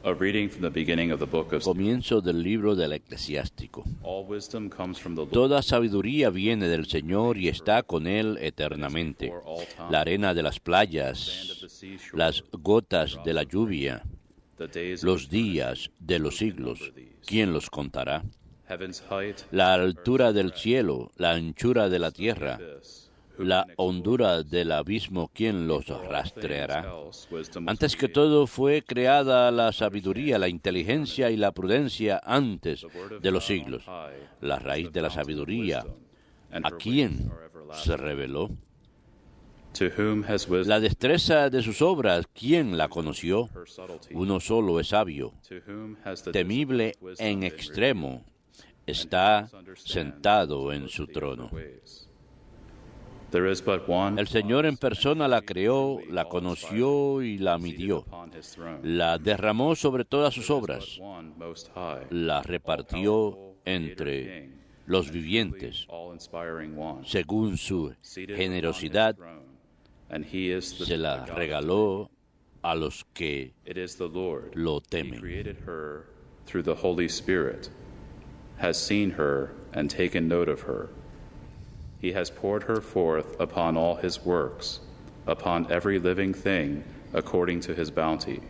A reading from the beginning of the book of Comienzo del libro del Eclesiástico. All wisdom comes from the Lord. Toda sabiduría viene del Señor y está con Él eternamente. La arena de las playas, las gotas de la lluvia, los días de los siglos, ¿quién los contará? Heaven's height, La altura del cielo, la anchura de la tierra, la hondura del abismo, ¿quién los rastreará? Antes que todo fue creada la sabiduría, la inteligencia y la prudencia antes de los siglos. La raíz de la sabiduría, ¿a quién se reveló? to whom has wisdom, La destreza de sus obras, ¿quién la conoció? her subtlety, Uno solo es sabio, to whom has the temible discipline of wisdom en been extremo, está sentado en su trono. ways. There is but one El Señor en persona la creó, la conoció y la midió. upon his throne. La derramó sobre todas sus obras, One most high, la repartió entre los vivientes, all-inspiring one, según su seated generosidad, upon his throne, and he is the se la God of regaló a los que It is the Lord. lo He temen. created her through the Holy Spirit, has seen her and taken note of her. He has poured her forth upon all his works, upon every living thing according to his bounty.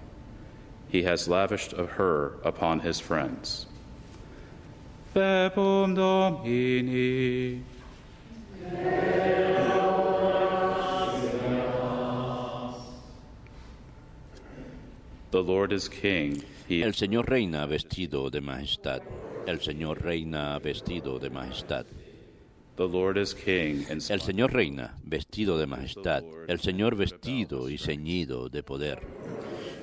He has lavished of her upon his friends. Verbum Domini. The Lord is King. He El Señor reina vestido de majestad. El Señor reina vestido de majestad. The Lord is King, and El Señor reina vestido de majestad. El Señor vestido y ceñido de poder.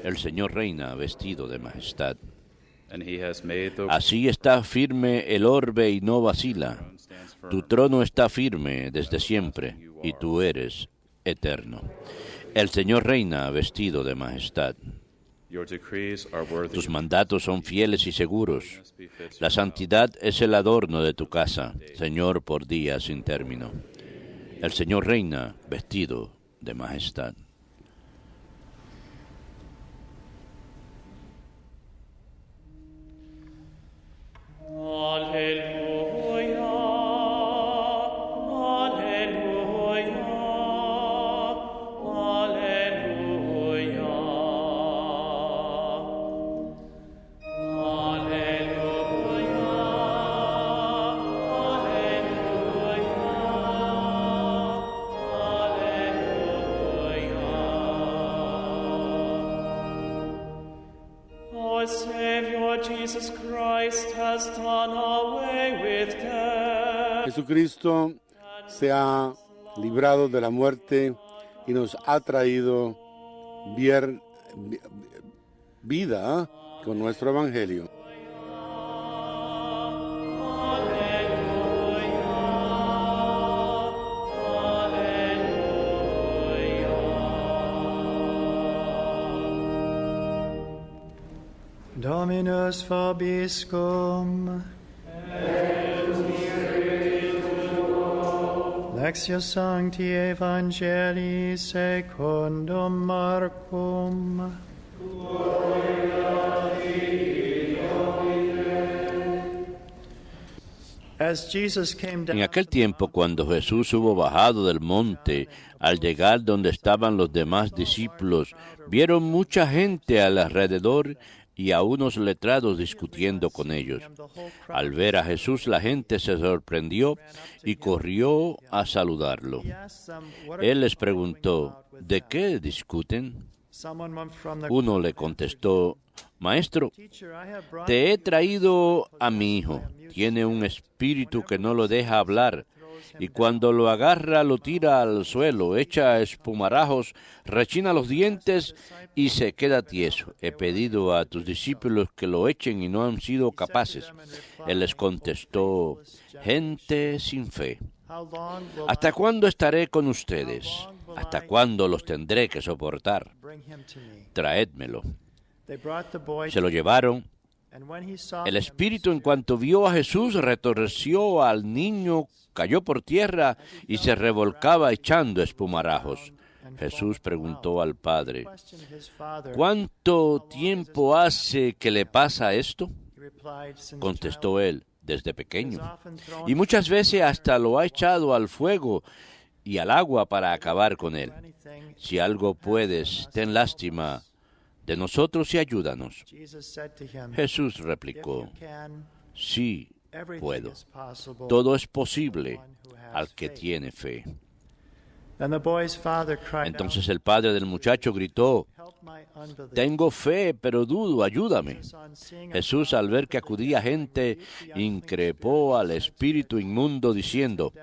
El Señor reina vestido de majestad. he has made the Así está firme el orbe y no vacila. Tu trono está firme desde siempre y tú eres eterno. El Señor reina vestido de majestad. Your decrees are worthy. Tus mandatos son fieles y seguros. La santidad es el adorno de tu casa, Señor, por días sin término. El Señor reina vestido de majestad. Alleluia, alleluia, alleluia. Alleluia, alleluia. Our Savior Jesus Christ has done away with death. Jesucristo se ha librado de la muerte y nos ha traído vida con nuestro Evangelio. Dominus vobiscum. Lectio Sancti Evangelii secundum Marcum. As Jesus came down En aquel tiempo, cuando Jesús hubo bajado del monte, al llegar donde estaban los demás discípulos, vieron mucha gente alrededor y a unos letrados discutiendo con ellos. Al ver a Jesús, la gente se sorprendió y corrió a saludarlo. Él les preguntó, ¿de qué discuten? Uno le contestó, Maestro, te he traído a mi hijo. Tiene un espíritu que no lo deja hablar, y cuando lo agarra lo tira al suelo, echa espumarajos, rechina los dientes y se queda tieso. He pedido a tus discípulos que lo echen y no han sido capaces. Él les contestó, gente sin fe. ¿Hasta cuándo estaré con ustedes? ¿Hasta cuándo los tendré que soportar? Traédmelo. Se lo llevaron. El espíritu, en cuanto vio a Jesús, retorció al niño, cayó por tierra y se revolcaba echando espumarajos. Jesús preguntó al padre, questioned his father. ¿cuánto tiempo hace que le pasa esto? He replied, "Since Contestó él, desde he was pequeño. often thrown Y muchas veces hasta lo ha echado al fuego y al agua para acabar con él. for anything." Si algo puedes, ten lástima de nosotros y ayúdanos. Jesus said to him, Jesús "If you replicó, can, sí, everything puedo. is possible." Todo es posible al que tiene fe. Then the boy's father cried Entonces el padre del muchacho gritó, out, "Help my unbelief." tengo fe, pero dudo, ayúdame. Jesus, on seeing a Jesús, al ver que acudía gente, increpó al espíritu inmundo diciendo,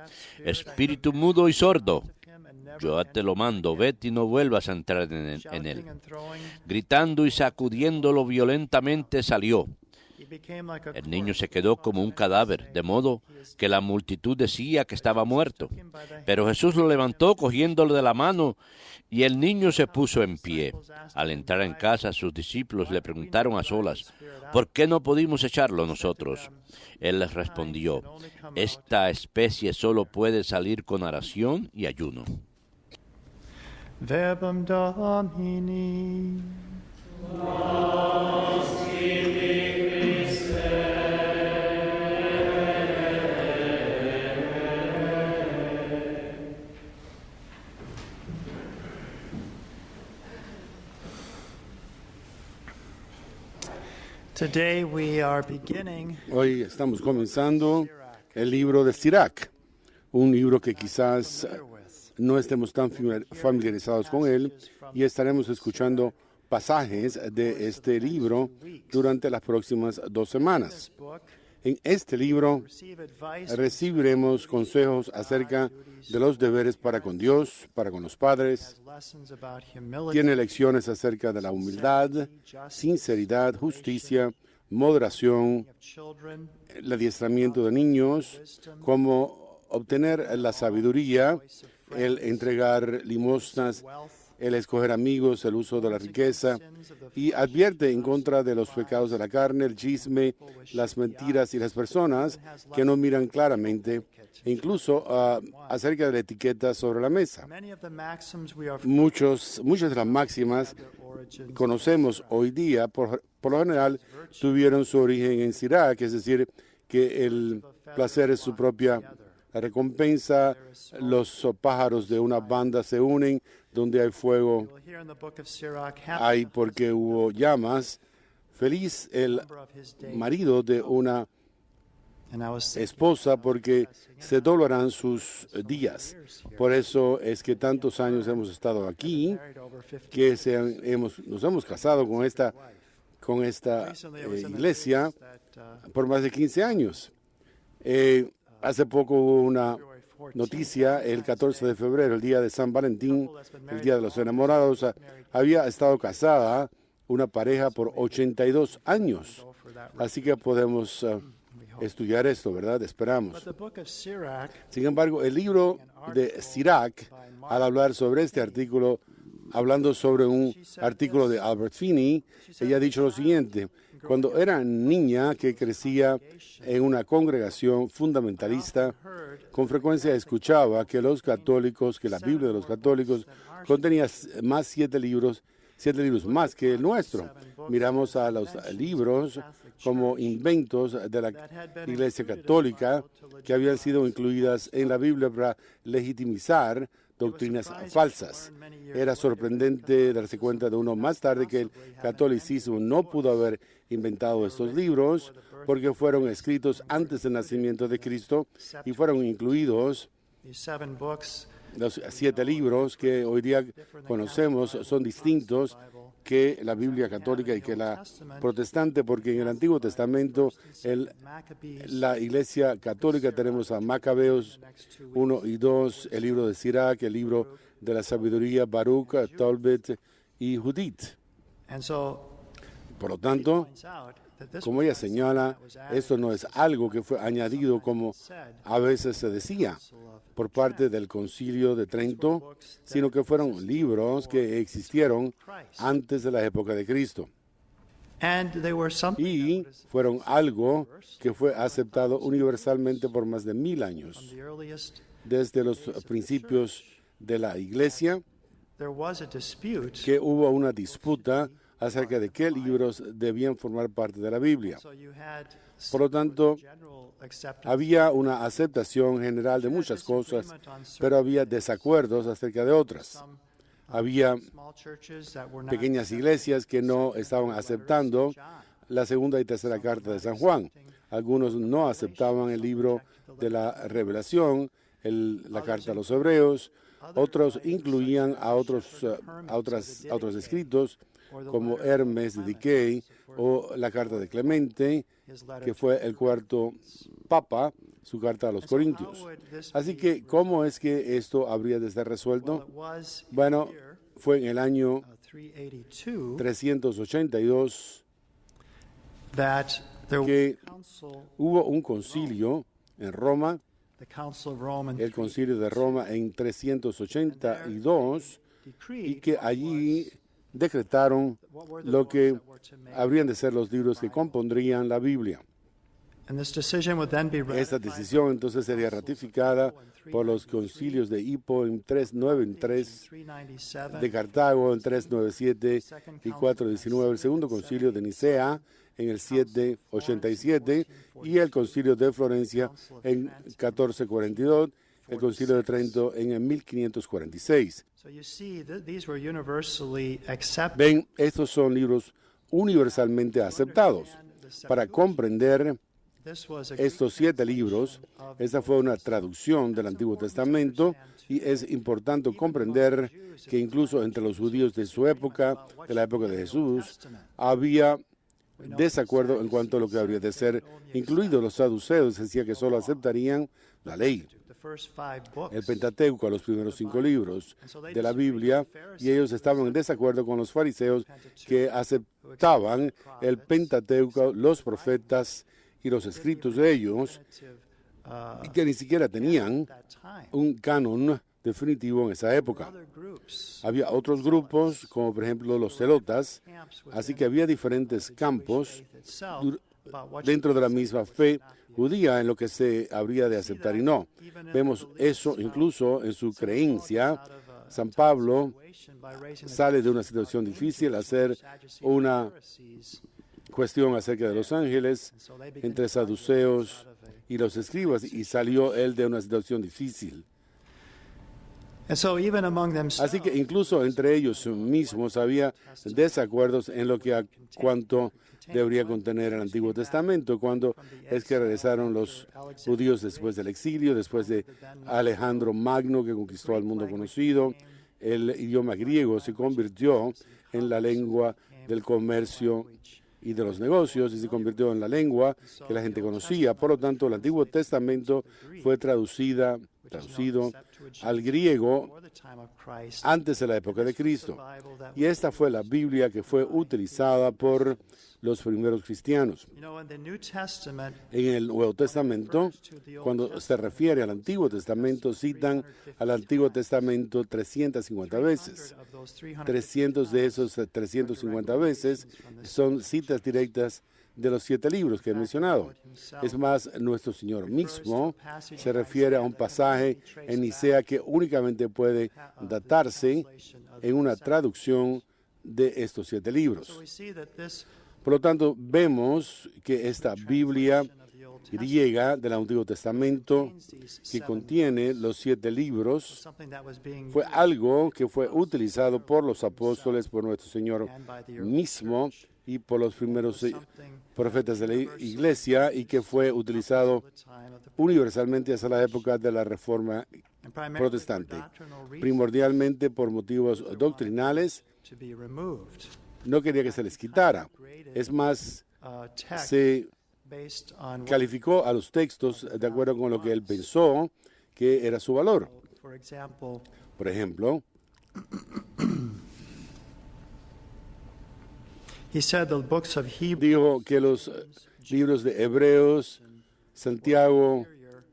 espíritu mudo y sordo, him and never yo te lo mando, vete y no vuelvas a entrar en shouting él. and throwing, Gritando y sacudiéndolo violentamente salió. he became like a El niño corpse. se quedó como un cadáver, de modo que la multitud decía que estaba muerto. Pero Jesús lo levantó cogiéndolo de la mano y el niño se puso en pie. Al entrar en casa, sus discípulos le preguntaron a solas, ¿por qué no pudimos echarlo nosotros? Él les respondió, esta especie solo puede salir con oración y ayuno. Verbum Domini. Today we are beginning Hoy estamos comenzando el libro de Sirach, un libro que quizás no estemos tan familiarizados con él y estaremos escuchando pasajes de este libro durante las próximas 2 semanas. book. En este libro Receive advice recibiremos consejos acerca de los deberes para con Dios, para con los padres. lessons about humility, Tiene lecciones acerca de la humildad, sinceridad, justicia, moderación, of children, el adiestramiento de niños, cómo obtener la sabiduría, el entregar limosnas, el escoger amigos, el uso de la riqueza, y advierte en contra de los pecados de la carne, el chisme, las mentiras y las personas que no miran claramente, e incluso acerca de la etiqueta sobre la mesa. many of the maxims we are Muchas de las máximas origins conocemos hoy día, por lo general, tuvieron su origen en Sirach, es decir, que el placer es su propia recompensa, los pájaros de una banda se unen, donde hay fuego, We'll hear in the book of Sirach hay porque hubo llamas. Feliz el number of his days. marido de una And I was thinking, esposa porque se doblarán sus días. Por eso es que tantos años hemos estado aquí, married over 50. que nos hemos casado con esta Recently I was in the iglesia news that, por más de 15 años. Hace poco hubo una February 14th, noticia, el 14 de febrero, el día de San Valentín, el día de los enamorados, había estado casada una pareja por 82 años. go for that. Así que podemos estudiar esto, ¿verdad? But Esperamos. the book of Sirach Sin embargo, el libro de Sirach, al hablar sobre este artículo, hablando sobre un artículo de Albert Finney, ella ha dicho lo siguiente: cuando era niña que crecía en una congregación fundamentalista, con frecuencia escuchaba que los católicos, que la Biblia de los católicos contenía más 7 libros más que el nuestro. Miramos a los libros como inventos de la Iglesia Católica que habían sido incluidas en la Biblia para legitimizar doctrinas falsas. Era sorprendente darse cuenta de uno más tarde que el catolicismo no pudo haber inventado estos libros porque fueron escritos antes del nacimiento de Cristo y fueron incluidos. these 7 books Los 7 libros que hoy día conocemos son distintos que la Biblia católica y que la protestante, porque en el Antiguo Testamento, Maccabees, la Iglesia católica, tenemos a Macabeos 1 y 2, el libro de Sirach, el libro de la sabiduría, Baruch, Tolbet y Judith. and so Por lo tanto, points out that this como ella señala, esto no es algo que fue añadido como a veces se decía por parte del Concilio de Trento, sino que fueron libros que existieron antes de la época de Cristo and they were something y fueron algo que fue aceptado universalmente por más de 1000 años. the earliest Desde los principios de la Iglesia, there was a dispute. que hubo una disputa acerca de qué libros debían formar parte de la Biblia. So you had Por lo tanto, general acceptance. había una aceptación general de muchas cosas, pero había desacuerdos acerca de otras. Había Small churches that were not pequeñas iglesias que no estaban aceptando la segunda y tercera carta de San Juan. Algunos no aceptaban el libro de la Revelación, la carta a los Hebreos. Otros incluían a otros escritos como Hermes de Diquey o la carta de Clemente, his letter que fue el cuarto papa, su carta a los Corintios. Así que, ¿cómo es que esto habría de ser resuelto? It was in Bueno, the year, fue en el año 382 382 that there was que a council, hubo un concilio en Roma, the Council of Rome, in el concilio de Roma en 382, y decreed que allí decretaron lo que habrían de ser los libros que compondrían la Biblia. and this decision would then be Esta ratified decisión entonces sería ratificada por los concilios de Hippo en 393, 397, de Cartago en 397 y 419, el segundo concilio de Nicea en el 787 y el concilio de Florencia en 1442, el concilio de Trento en el 1546. So you see that these were universally accepted. Ven, estos son libros universalmente aceptados. Para comprender This was a estos 7 libros, esta fue una traducción del Antiguo Testamento y es importante comprender que incluso entre los judíos de su época, de la época de Jesús, había desacuerdo en cuanto a lo que habría de ser incluido. Los saduceos decían que solo aceptarían la ley, the first 5 books. el Pentateuco, a los primeros 5 libros de la Biblia, y ellos estaban en desacuerdo con los fariseos que aceptaban el Pentateuco, los profetas y los escritos de ellos, y que ni siquiera tenían That time. un canon definitivo en esa época. Other groups Había otros grupos, como por ejemplo los celotas, camps así que había diferentes campos itself about what dentro de la misma fe judía en lo que se habría de aceptar y no. Vemos eso incluso en su creencia. San Pablo by raising the sale de una situación difícil, hacer una Pharisees. cuestión acerca de los ángeles So they began entre saduceos y los escribas, y salió él de una situación difícil. And so even among them Así que incluso entre ellos mismos había desacuerdos en lo que a cuánto debería contener el Antiguo Testamento, cuando es que regresaron los judíos después del exilio, después de Alejandro Magno, que conquistó al mundo conocido. El idioma griego se convirtió en la lengua del comercio y de los negocios, y se convirtió en la lengua que la gente conocía. Por lo tanto, el Antiguo Testamento fue traducido al griego before the time of Christ. antes de la época de Cristo. Y esta fue la Biblia que fue utilizada por los primeros cristianos. You know, in the New Testament, En el Nuevo Testamento, cuando se refiere al Antiguo Testamento, citan al Antiguo Testamento 350 veces. of those 300 300 de esos 350 veces son citas directas de los 7 libros que he mencionado. Es más, nuestro Señor mismo se refiere a un pasaje en Nicea que únicamente puede datarse en una traducción de estos 7 libros. we see that this Por lo tanto, vemos que esta Biblia of the Old Testament griega del Antiguo Testamento, que contiene los 7 libros, something that was being fue algo que fue utilizado por los apóstoles, por nuestro Señor mismo y por los primeros profetas de la iglesia, y que fue utilizado time of the universalmente hasta la época de la Reforma and primarily protestante, for doctrinal reasons primordialmente por motivos doctrinales. to be removed. No quería que se les quitara. Es más, Text se based on what, calificó a los textos de acuerdo con lo que él pensó que era su valor. for example, Por ejemplo, he said the books of Hebrew dijo que los libros de Hebreos, Santiago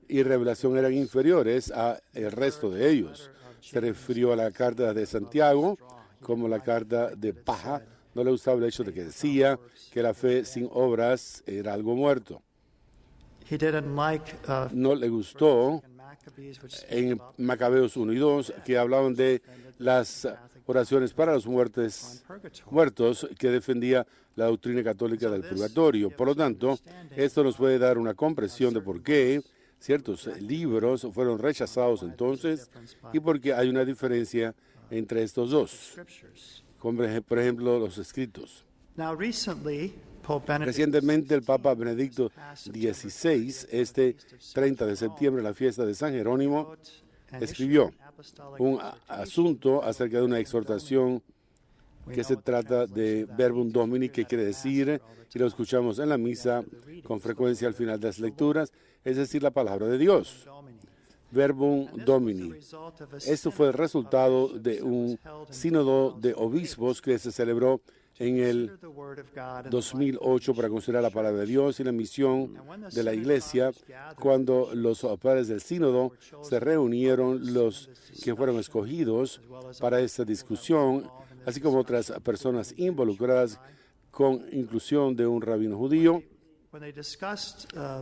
y Revelación eran inferiores al resto de ellos. Se refirió a la carta de Santiago como la carta de paja. No le gustaba el hecho de que decía que la fe sin obras era algo muerto. he didn't like No le gustó in Maccabees, which speak en about Macabeos 1 y 2 que hablaban de las oraciones para los muertos que defendía la doctrina católica del purgatorio. Por lo tanto, esto nos puede dar una comprensión de por qué ciertos libros fueron rechazados entonces y por qué hay una diferencia entre estos dos. Como por ejemplo, los escritos. Recientemente el Papa Benedicto XVI, este 30 de septiembre, la fiesta de San Jerónimo, escribió un asunto acerca de una exhortación que se trata de Verbum Domini, que quiere decir, y lo escuchamos en la misa con frecuencia al final de las lecturas, es decir, la palabra de Dios. Verbum Domini. Esto fue el resultado de un sínodo de obispos que se celebró en el 2008 para considerar la palabra de Dios y la misión de la Iglesia. Cuando los padres del sínodo se reunieron, los que fueron escogidos para esta discusión, así como otras personas involucradas con inclusión de un rabino judío,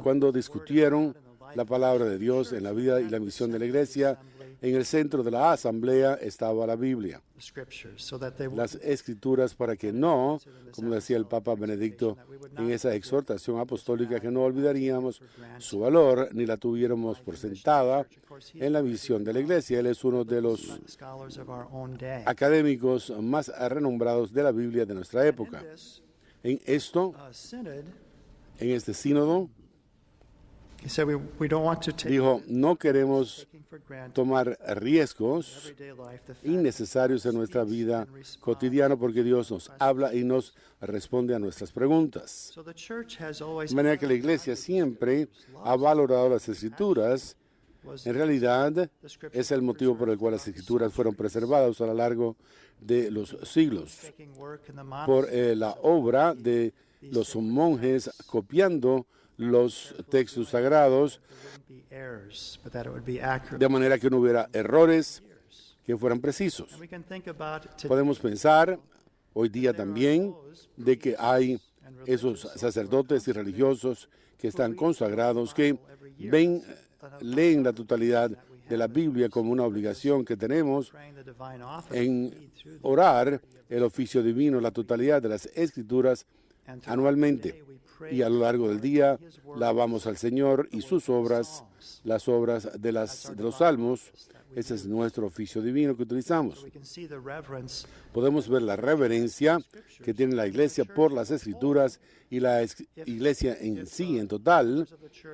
cuando discutieron la palabra de Dios en la vida y la misión de la Iglesia, en el centro de la asamblea estaba la Biblia, las Escrituras, para que no, como decía el Papa Benedicto en esa exhortación apostólica, que no olvidaríamos su valor ni la tuviéramos por sentada en la misión de la Iglesia. Él es uno de los académicos más renombrados de la Biblia de nuestra época. En esto, en este sínodo, dijo, no queremos tomar riesgos innecesarios en nuestra vida cotidiana porque Dios nos habla y nos responde a nuestras preguntas. De manera que la Iglesia siempre ha valorado las Escrituras. En realidad, es el motivo por el cual las Escrituras fueron preservadas a lo largo de los siglos, por la obra de los monjes copiando los textos sagrados, de manera que no hubiera errores, que fueran precisos. Podemos pensar hoy día también de que hay esos sacerdotes y religiosos que están consagrados, que leen la totalidad de la Biblia como una obligación que tenemos en orar el oficio divino, la totalidad de las Escrituras anualmente. Y a lo largo del día alabamos al Señor y sus obras, las obras de los salmos. Ese es nuestro oficio divino que utilizamos. Podemos ver la reverencia que tiene la Iglesia por las Escrituras y la Iglesia en sí, en total.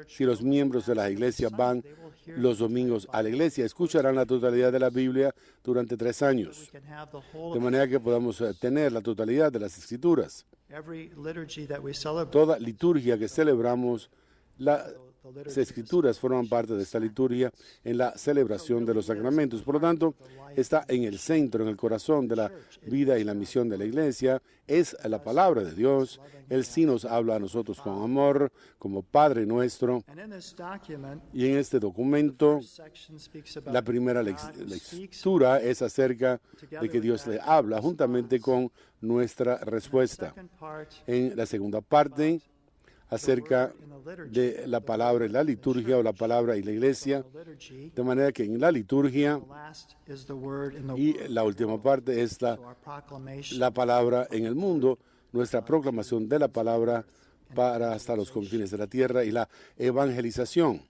Si los miembros de la Iglesia van los domingos a la Iglesia, escucharán la totalidad de la Biblia durante 3 años. De manera que podamos tener la totalidad de las Escrituras. Toda liturgia que celebramos, las Escrituras forman parte de esta liturgia en la celebración de los sacramentos. Por lo tanto, está en el centro, en el corazón de la vida y la misión de la Iglesia. Es la palabra de Dios. Él sí nos habla a nosotros con amor, como Padre nuestro. Y en este documento, la primera lectura es acerca de que Dios le habla juntamente con nuestra respuesta. En la segunda parte, acerca de la palabra en la liturgia o la palabra y la Iglesia, de manera que en la liturgia y la última parte es la palabra en el mundo, nuestra proclamación de la palabra para hasta los confines de la tierra y la evangelización.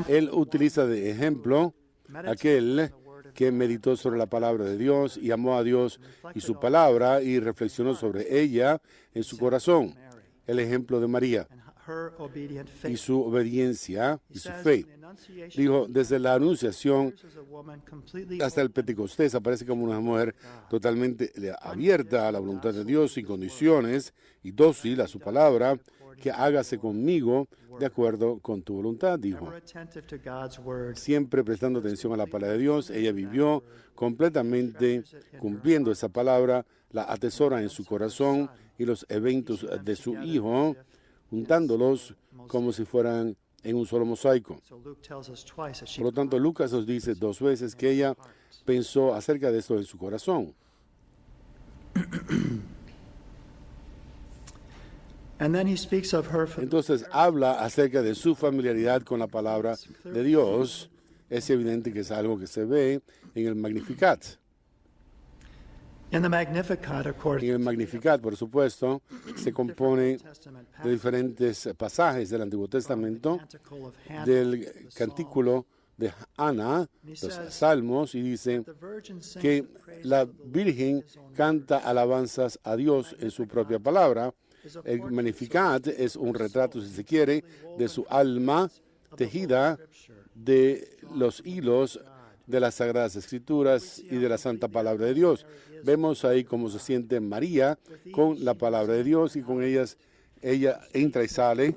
Él utiliza de ejemplo aquel que meditó sobre la palabra de Dios y amó a Dios y su palabra y reflexionó sobre ella en su corazón. El ejemplo de María y su obediencia y su fe. Dijo, desde la Anunciación hasta el Pentecostés aparece como una mujer totalmente abierta a la voluntad de Dios, sin condiciones y dócil a su palabra, que hágase conmigo de acuerdo con tu voluntad, dijo. Siempre prestando atención a la palabra de Dios, ella vivió completamente cumpliendo esa palabra, la atesora en su corazón y los eventos de su Hijo, juntándolos como si fueran en un solo mosaico. Por lo tanto, Lucas nos dice 2 veces que ella pensó acerca de esto en su corazón. Entonces habla acerca de su familiaridad con la palabra de Dios. Es evidente que es algo que se ve en el Magnificat. In the Magnificat, of course, En el Magnificat, por supuesto, se compone Testament de diferentes pasajes del Antiguo Testamento, Canticle of Hannah, del cantículo de Ana, los Salmos, y dice the Virgin sings que the praise la of the Lord Virgen in his own canta alabanzas a Dios en su propia palabra. El Magnificat es un retrato, si se quiere, de su alma tejida de los hilos de las Sagradas Escrituras y de la Santa Palabra de Dios. Vemos ahí cómo se siente María con la Palabra de Dios y con ella entra y sale.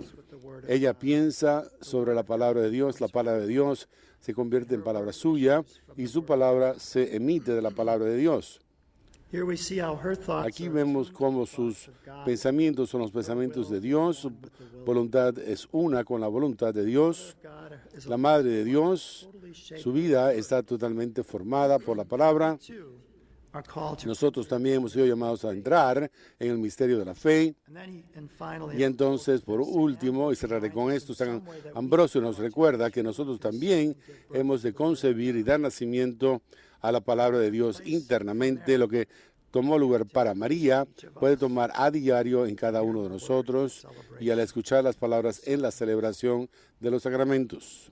Ella piensa sobre la Palabra de Dios, la Palabra de Dios se convierte en palabra suya y su palabra se emite de la Palabra de Dios. Here we see how her thoughts Aquí are vemos cómo sus pensamientos son los pensamientos de Dios, su voluntad es una con la voluntad de Dios. God is La Madre de Dios, su vida está totalmente formada por la palabra. too are called to. Nosotros también hemos sido llamados a entrar en el misterio de la fe. And finally, Y entonces, por último, y cerraré con esto, San Ambrosio nos recuerda que nosotros también hemos de concebir y dar nacimiento a la palabra de Dios internamente. Lo que tomó lugar para María puede tomar a diario en cada uno de nosotros y al escuchar las palabras en la celebración de los sacramentos.